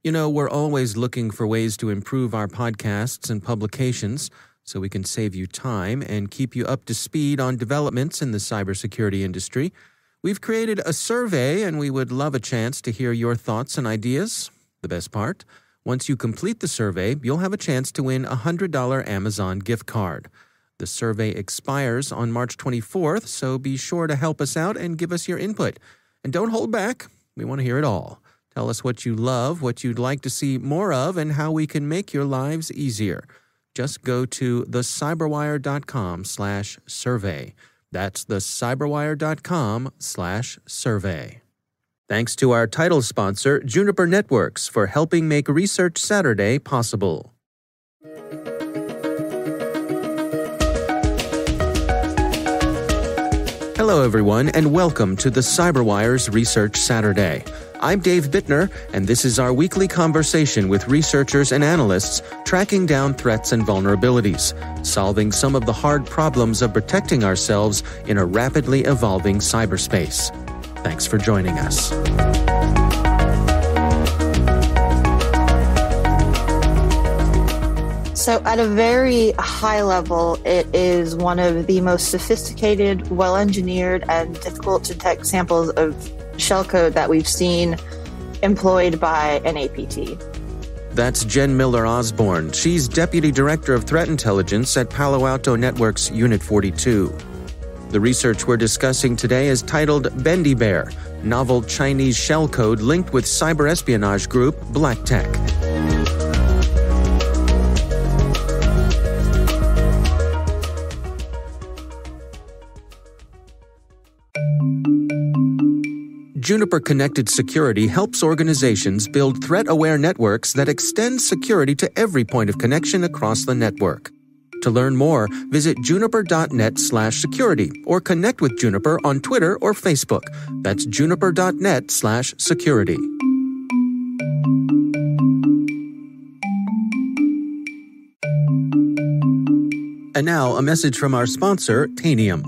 You know, we're always looking for ways to improve our podcasts and publications so we can save you time and keep you up to speed on developments in the cybersecurity industry. We've created a survey, and we would love a chance to hear your thoughts and ideas. The best part, once you complete the survey, you'll have a chance to win a $100 Amazon gift card. The survey expires on March 24th, so be sure to help us out and give us your input. And don't hold back. We want to hear it all. Tell us what you love, what you'd like to see more of, and how we can make your lives easier. Just go to thecyberwire.com/survey. That's thecyberwire.com/survey. Thanks to our title sponsor, Juniper Networks, for helping make Research Saturday possible. Hello, everyone, and welcome to the Cyberwire's Research Saturday. I'm Dave Bittner, and this is our weekly conversation with researchers and analysts tracking down threats and vulnerabilities, solving some of the hard problems of protecting ourselves in a rapidly evolving cyberspace. Thanks for joining us. So at a very high level, it is one of the most sophisticated, well-engineered, and difficult to detect samples of shellcode that we've seen employed by an APT. That's Jen Miller-Osborn. She's Deputy Director of Threat Intelligence at Palo Alto Networks Unit 42. The research we're discussing today is titled BendyBear, Novel Chinese Shellcode Linked with Cyber Espionage Group BlackTech. Juniper Connected Security helps organizations build threat-aware networks that extend security to every point of connection across the network. To learn more, visit juniper.net/security or connect with Juniper on Twitter or Facebook. That's juniper.net/security. And now, a message from our sponsor, Tanium.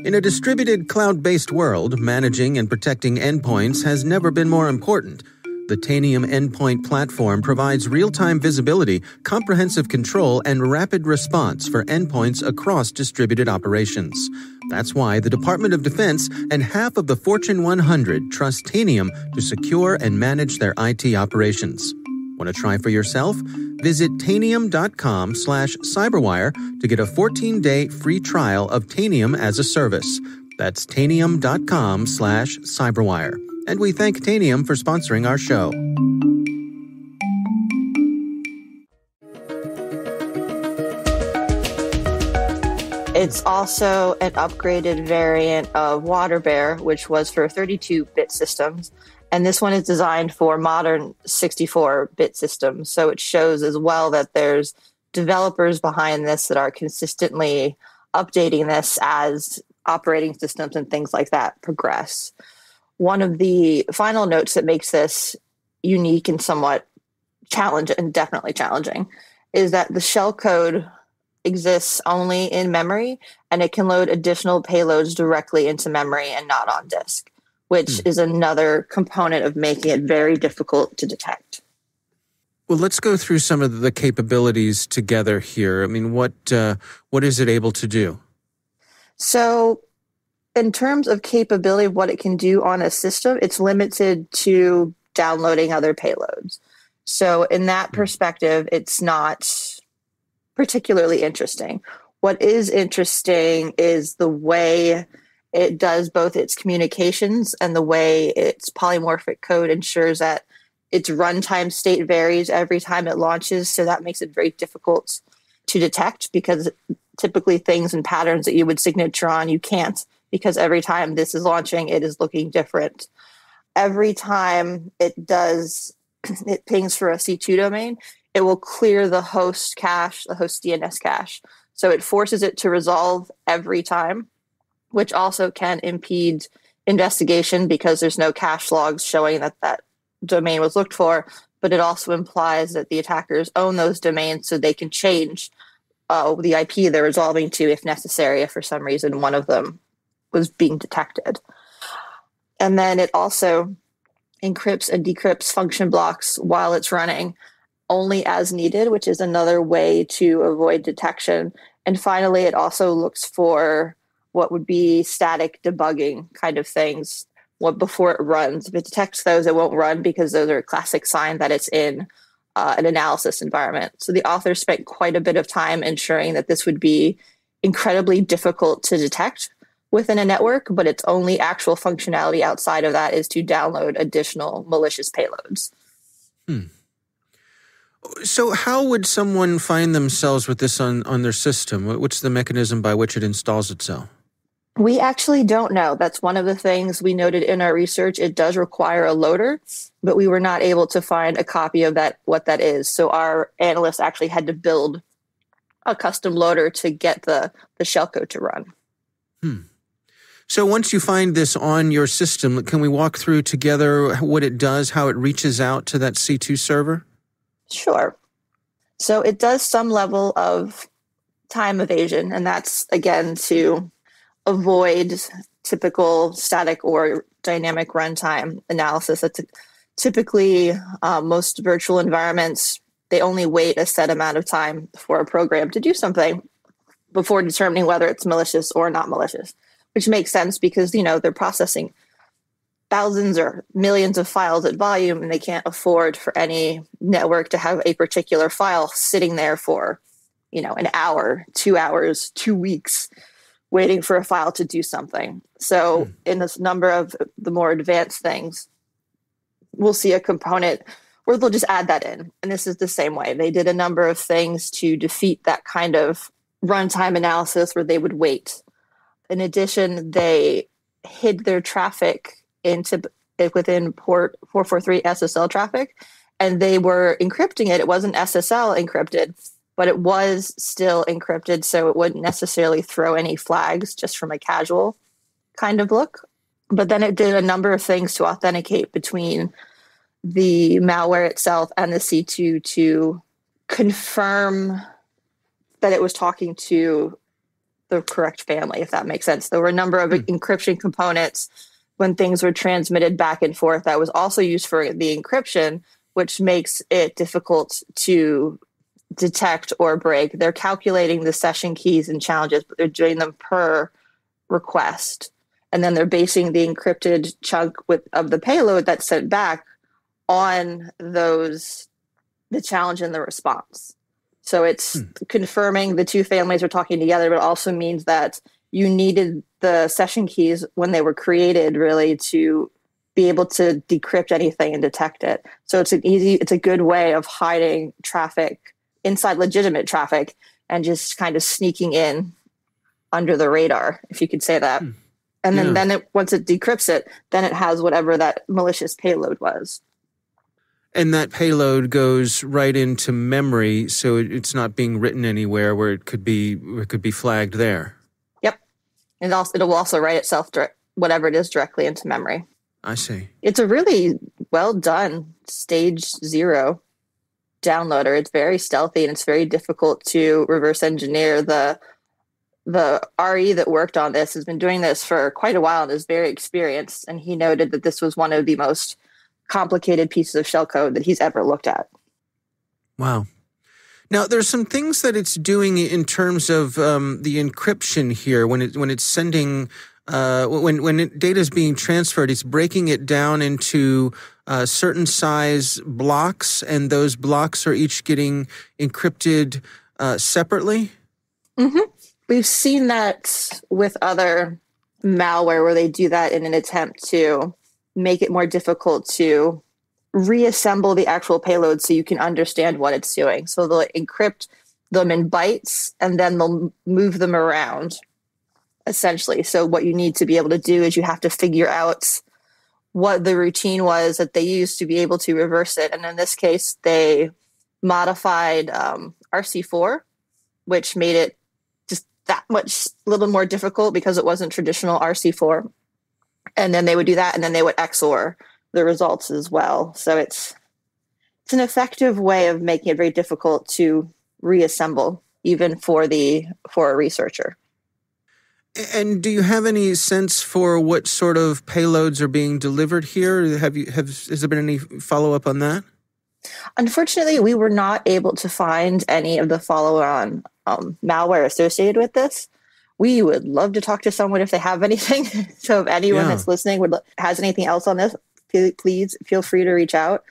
In a distributed cloud-based world, managing and protecting endpoints has never been more important. The Tanium endpoint platform provides real-time visibility, comprehensive control, and rapid response for endpoints across distributed operations. That's why the Department of Defense and half of the Fortune 100 trust Tanium to secure and manage their IT operations. Want to try for yourself? Visit tanium.com/cyberwire to get a 14-day free trial of Tanium as a service. That's tanium.com/cyberwire. And we thank Tanium for sponsoring our show. It's also an upgraded variant of WaterBear, which was for 32-bit systems. And this one is designed for modern 64-bit systems. So it shows as well that there's developers behind this that are consistently updating this as operating systems and things like that progress. One of the final notes that makes this unique and somewhat challenging, and definitely challenging, is that the shellcode exists only in memory, and it can load additional payloads directly into memory and not on disk, which is another component of making it very difficult to detect. Well, let's go through some of the capabilities together here. I mean, what is it able to do? So in terms of capability of what it can do on a system, it's limited to downloading other payloads. So in that perspective, it's not particularly interesting. What is interesting is the way it does both its communications and the way its polymorphic code ensures that its runtime state varies every time it launches. So that makes it very difficult to detect, because typically things and patterns that you would signature on, you can't, because every time this is launching, it is looking different. Every time it pings for a C2 domain, it will clear the host cache, the host DNS cache. So it forces it to resolve every time, which also can impede investigation because there's no cache logs showing that that domain was looked for, but it also implies that the attackers own those domains so they can change the IP they're resolving to if necessary, if for some reason one of them was being detected. And then it also encrypts and decrypts function blocks while it's running only as needed, which is another way to avoid detection. And finally, it also looks for what would be static debugging kind of things before it runs. If it detects those, it won't run because those are a classic sign that it's in an analysis environment. So the authors spent quite a bit of time ensuring that this would be incredibly difficult to detect within a network, but its only actual functionality outside of that is to download additional malicious payloads. So how would someone find themselves with this on their system? What's the mechanism by which it installs itself? We actually don't know. That's one of the things we noted in our research. It does require a loader, but we were not able to find a copy of that, what that is. So our analysts actually had to build a custom loader to get the shellcode to run. So once you find this on your system, can we walk through together what it does, how it reaches out to that C2 server? Sure. So it does some level of time evasion, and that's, again, to avoid typical static or dynamic runtime analysis. That's typically most virtual environments, they only wait a set amount of time for a program to do something before determining whether it's malicious or not malicious, which makes sense because, they're processing thousands or millions of files at volume, and they can't afford for any network to have a particular file sitting there for, an hour, 2 hours, 2 weeks, waiting for a file to do something. So in this number of the more advanced things, we'll see a component where they'll just add that in. And this is the same way. They did a number of things to defeat that kind of runtime analysis where they would wait. In addition, they hid their traffic within port 443 SSL traffic, and they were encrypting it. It wasn't SSL encrypted, but it was still encrypted, so it wouldn't necessarily throw any flags just from a casual kind of look. But then it did a number of things to authenticate between the malware itself and the C2 to confirm that it was talking to the correct family, if that makes sense. There were a number of encryption components when things were transmitted back and forth that was also used for the encryption, which makes it difficult to detect or break. They're calculating the session keys and challenges, but they're doing them per request. And then they're basing the encrypted chunk of the payload that's sent back on the challenge and the response. So it's confirming the two families are talking together, but it also means that you needed the session keys when they were created really to be able to decrypt anything and detect it. So it's a good way of hiding traffic inside legitimate traffic and just kind of sneaking in under the radar, if you could say that. And then once it decrypts it, then it has whatever that malicious payload was. And that payload goes right into memory, so it's not being written anywhere where it could be flagged there. Yep. And it'll also write itself, whatever it is, directly into memory. I see. It's a really well done stage 0 downloader. It's very stealthy and it's very difficult to reverse engineer. The RE that worked on this has been doing this for quite a while and is very experienced. And he noted that this was one of the most complicated pieces of shellcode that he's ever looked at. Wow. Now, there's some things that it's doing in terms of the encryption here. When it's sending, when data is being transferred, it's breaking it down into certain size blocks, and those blocks are each getting encrypted separately. Mm-hmm. We've seen that with other malware where they do that in an attempt to make it more difficult to reassemble the actual payload so you can understand what it's doing. So they'll encrypt them in bytes and then they'll move them around, essentially. So what you need to be able to do is you have to figure out what the routine was that they used to be able to reverse it. And in this case, they modified RC4, which made it just that much a little more difficult because it wasn't traditional RC4. And then they would do that, and then they would XOR the results as well. So it's an effective way of making it very difficult to reassemble, even for a researcher. And do you have any sense for what sort of payloads are being delivered here? Has there been any follow-up on that? Unfortunately, we were not able to find any of the follow-on malware associated with this. We would love to talk to someone if they have anything. So if anyone that's listening has anything else on this, please feel free to reach out.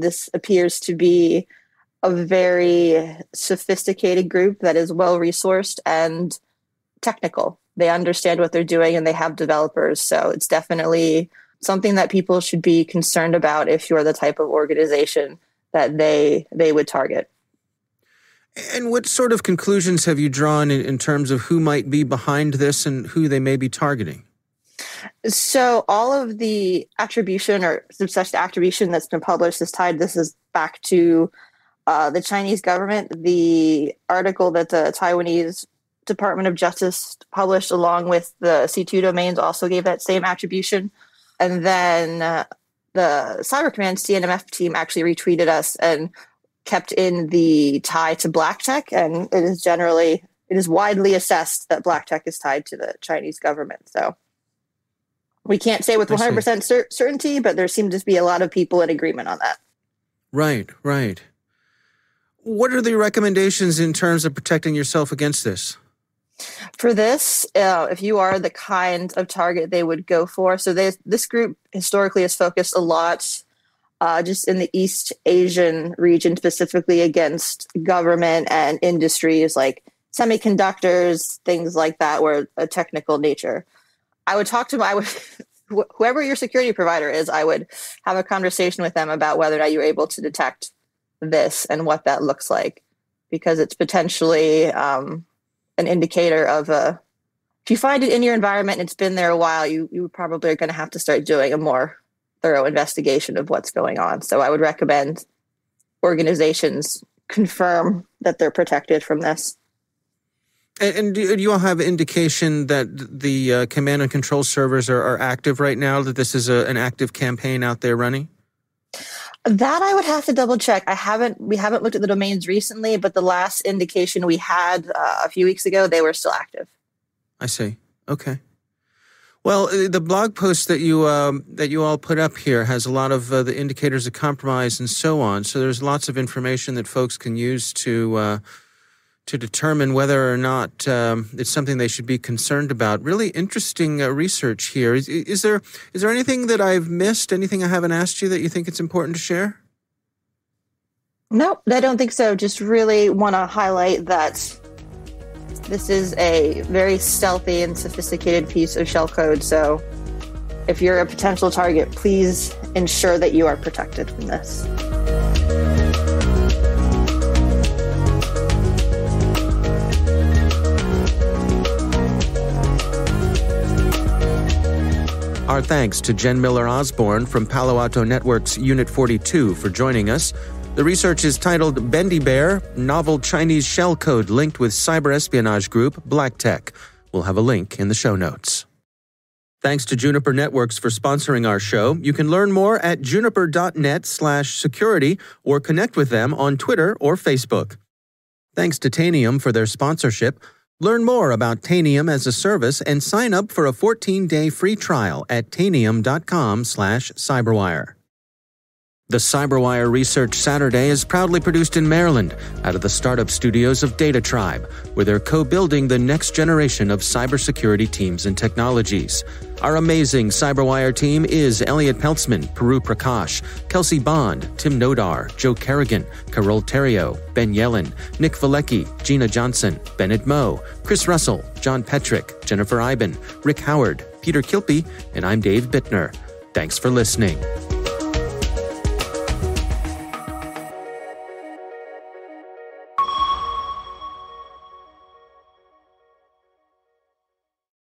This appears to be a very sophisticated group that is well-resourced and technical. They understand what they're doing and they have developers. So it's definitely something that people should be concerned about if you're the type of organization that they would target. And what sort of conclusions have you drawn in terms of who might be behind this and who they may be targeting? So all of the attribution or such attribution that's been published is back to the Chinese government. The article that the Taiwanese Department of Justice published along with the C2 domains also gave that same attribution. And then the Cyber Command CNMF team actually retweeted us and kept in the tie to BlackTech. And it is widely assessed that BlackTech is tied to the Chinese government. So we can't say with 100% certainty, but there seems to be a lot of people in agreement on that. Right. What are the recommendations in terms of protecting yourself against this? For this, if you are the kind of target they would go for, so this group historically has focused a lot just in the East Asian region, specifically against government and industries like semiconductors, things like that, where a technical nature. I would talk to them. Whoever your security provider is, I would have a conversation with them about whether or not you're able to detect this and what that looks like, because it's potentially an indicator of if you find it in your environment and it's been there a while, you probably are going to have to start doing a more thorough investigation of what's going on. So I would recommend organizations confirm that they're protected from this. And do you all have indication that the command and control servers are active right now, that this is an active campaign out there running? That I would have to double check. We haven't looked at the domains recently, but the last indication we had a few weeks ago, they were still active. I see. Okay. Well, the blog post that you all put up here has a lot of the indicators of compromise and so on. So there's lots of information that folks can use to determine whether or not it's something they should be concerned about. Really interesting research here. Is there anything that I've missed, anything I haven't asked you that you think it's important to share? No, I don't think so. Just really want to highlight that this is a very stealthy and sophisticated piece of shellcode. So if you're a potential target, please ensure that you are protected from this. Our thanks to Jen Miller-Osborn from Palo Alto Networks Unit 42 for joining us. The research is titled BendyBear, Novel Chinese Shellcode Linked with Cyber Espionage Group, BlackTech. We'll have a link in the show notes. Thanks to Juniper Networks for sponsoring our show. You can learn more at juniper.net/security or connect with them on Twitter or Facebook. Thanks to Tanium for their sponsorship. Learn more about Tanium as a service and sign up for a 14-day free trial at tanium.com/cyberwire. The Cyberwire Research Saturday is proudly produced in Maryland out of the startup studios of Data Tribe, where they're co-building the next generation of cybersecurity teams and technologies. Our amazing Cyberwire team is Elliot Peltzman, Puru Prakash, Kelsey Bond, Tim Nodar, Joe Kerrigan, Carol Terrio, Ben Yellen, Nick Valecki, Gina Johnson, Bennett Moe, Chris Russell, John Petrick, Jennifer Iben, Rick Howard, Peter Kilpie, and I'm Dave Bittner. Thanks for listening.